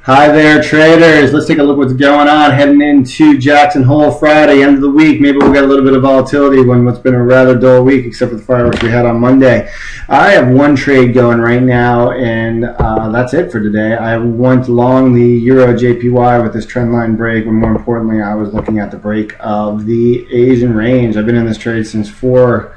Hi there, traders. Let's take a look what's going on heading into Jackson Hole Friday, end of the week. Maybe we'll get a little bit of volatility when what's been a rather dull week, except for the fireworks we had on Monday. I have one trade going right now, and that's it for today. I went long the Euro JPY with this trend line break, but more importantly, I was looking at the break of the Asian range. I've been in this trade since about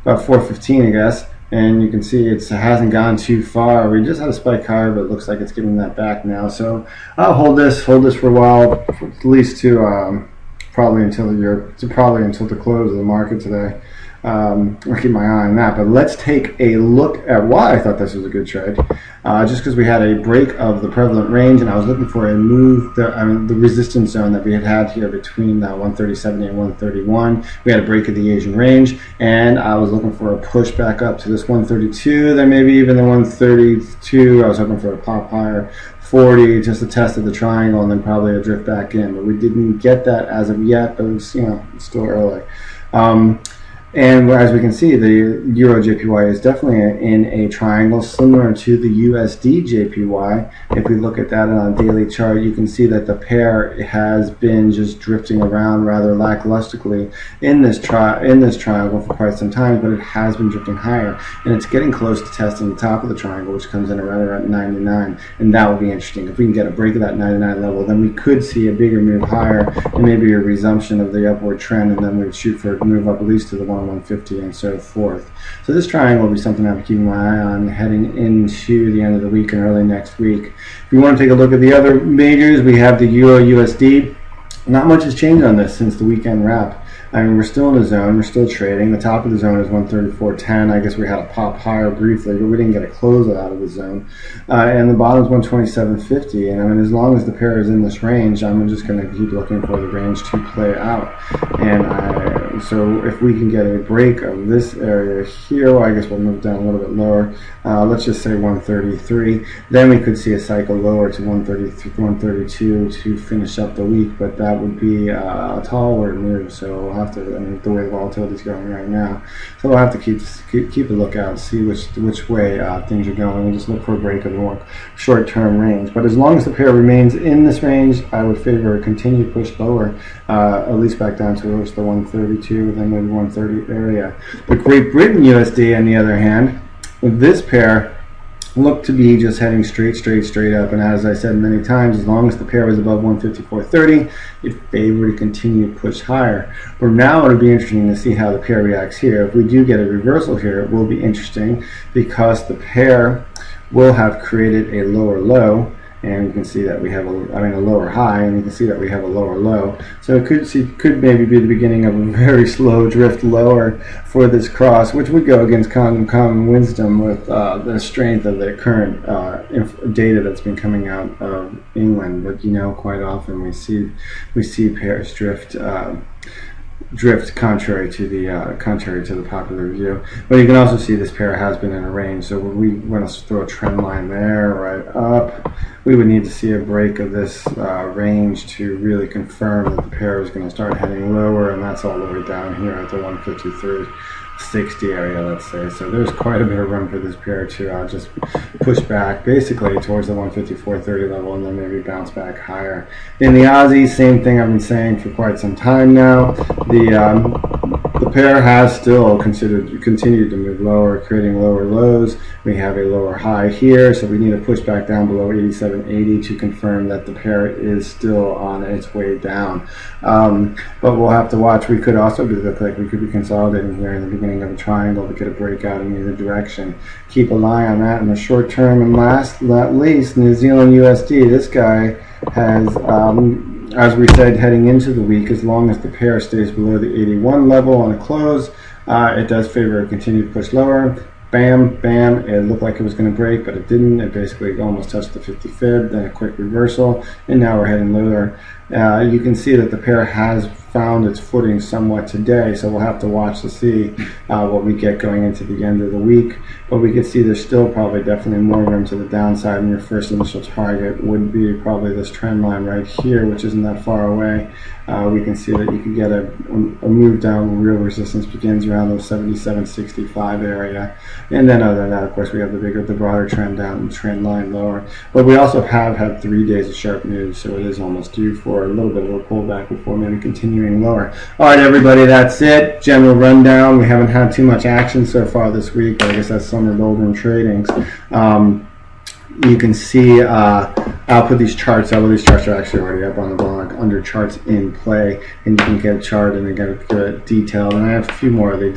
4:15, I guess. And you can see it hasn't gone too far. We just had a spike higher, but it looks like it's giving that back now. So I'll hold this for a while, at least to probably until the close of the market today. I'll keep my eye on that. But let's take a look at why I thought this was a good trade. Just because we had a break of the prevalent range, and I was looking for a move, the resistance zone that we had here between 130.70 and 131. We had a break of the Asian range, and I was looking for a push back up to this 132, then maybe even the 132. I was hoping for a pop higher. 40, just a test of the triangle, and then probably a drift back in. But we didn't get that as of yet, but it's it's still early. And as we can see, the Euro JPY is definitely in a triangle similar to the USD JPY. If we look at that on a daily chart, you can see that the pair has been just drifting around rather lacklusterly in this triangle for quite some time, but it has been drifting higher, and it's getting close to testing the top of the triangle, which comes in around 99, and that will be interesting. If we can get a break of that 99 level, then we could see a bigger move higher and maybe a resumption of the upward trend, and then we'd shoot for a move up at least to the 150 and so forth. So this triangle will be something I'm keeping my eye on heading into the end of the week and early next week. If you want to take a look at the other majors, we have the Euro USD. Not much has changed on this since the weekend wrap. I mean, we're still in the zone. We're still trading. The top of the zone is 134.10. I guess we had a pop higher briefly, but we didn't get a close out of the zone. And the bottom is 127.50. And I mean, as long as the pair is in this range, I'm just going to keep looking for the range to play out. And so if we can get a break of this area here, well, I guess we'll move down a little bit lower. Let's just say 133. Then we could see a cycle lower to 132 to finish up the week, but that would be a taller move. So we'll have to, the way the volatility is going right now, so we'll have to keep a lookout, see which way things are going, and just look for a break of the more short-term range. But as long as the pair remains in this range, I would favor a continued push lower, at least back down to the 132, then maybe 130 area. The Great Britain USD, on the other hand, with this pair, look to be just heading straight up, and as I said many times, as long as the pair was above 154.30, it favored to continue to push higher. But now it'll be interesting to see how the pair reacts here. If we do get a reversal here, it will be interesting because the pair will have created a lower low, and you can see that we have a lower high, and you can see that we have a lower low. So it could maybe be the beginning of a very slow drift lower for this cross, which would go against common wisdom with the strength of the current data that's been coming out of England. But quite often we see pairs drift contrary to the popular view. But you can also see this pair has been in a range, so we want to throw a trend line there right up. We would need to see a break of this range to really confirm that the pair is going to start heading lower, and that's all the way down here at the 153.60 area, let's say. So there's quite a bit of room for this pair to just push back basically towards the 154.30 level, and then maybe bounce back higher. In the Aussie, same thing I've been saying for quite some time now. The pair has still continued to move lower, creating lower lows. We have a lower high here, so we need to push back down below 87.80 to confirm that the pair is still on its way down. But we'll have to watch. We could also look like we could be consolidating here in the beginning of a triangle to get a breakout in either direction. Keep an eye on that in the short term. And last but not least, New Zealand USD. This guy has, as we said, heading into the week, as long as the pair stays below the 81 level on a close, it does favor a continued push lower. Bam, bam, it looked like it was going to break, but it didn't. It basically almost touched the 50 fib, then a quick reversal, and now we're heading lower. You can see that the pair has found its footing somewhat today, so we'll have to watch to see what we get going into the end of the week. But we can see there's still probably definitely more room to the downside, and your first initial target would be probably this trend line right here, which isn't that far away. We can see that you can get a move down when real resistance begins around the 77.65 area, and then other than that, of course, we have the broader trend down, trend line lower. But we also have had 3 days of sharp news, so it is almost due for a little bit of a pullback before maybe continuing lower. All right, everybody, that's it. General rundown. We haven't had too much action so far this week, but I guess that's summer doldrum tradings. You can see I'll put these charts up. Well, these charts are actually already up on the blog under charts in play, and you can get a chart and get it detailed. And I have a few more of the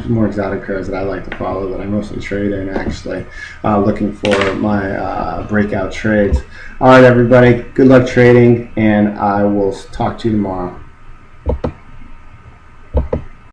more exotic pairs that I like to follow that I mostly trade in, actually, looking for my breakout trades. All right, everybody, good luck trading, and I will talk to you tomorrow.